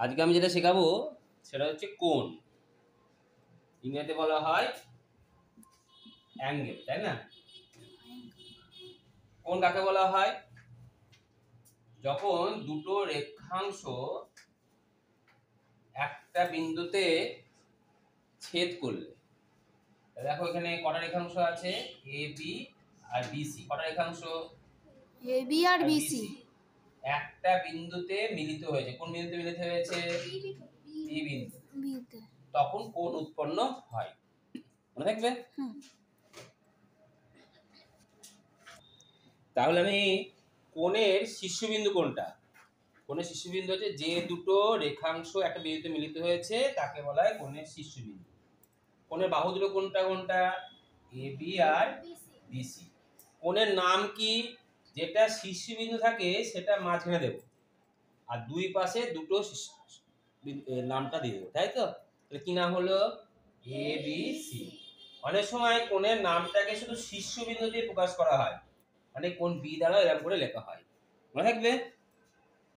আজকে আমি যেটা শেখাবো সেটা হচ্ছে কোণ। ইংরেজিতে বলা হয় অ্যাঙ্গেল, তাই না? কোণ কাকে বলা হয়? যখন দুটো রেখাংশ একটা বিন্দুতে ছেদ করলে, দেখো এখানে কটা রেখাংশ আছে? A B R BC. কটা রেখাংশ? এ বি আর বিসি একটা বিন্দুতে মিলিত হয়েছে। কোন বিন্দুতে মিলিত হয়েছে? বি বিন্দু। তখন কোণ উৎপন্ন হয়। মনে থাকবে? তাহলে আমি কোণের শীর্ষবিন্দু কোনটা? কোণের শীর্ষবিন্দু হচ্ছে যে দুটো রেখাংশ একটা বিন্দুতে মিলিত হয়েছে তাকে বলা হয় কোণের শীর্ষবিন্দু। কোণের বাহু দুটো কোনটা কোনটা? A B R BC. কোণের নাম কি? যেটা শীর্ষবিন্দু থাকে সেটা মাঝখানে দেব, আর দুই পাশে দুটো নামটা দিয়ে দেবো, তাই তো? তাহলে কি নাম হলো? A B C. অনেক সময় কোণের নামটাকে শুধু শীর্ষবিন্দু দিয়ে প্রকাশ করা হয়, মানে কোণ বি দ্বারা এরকম করে লেখা হয়। মনে থাকবে?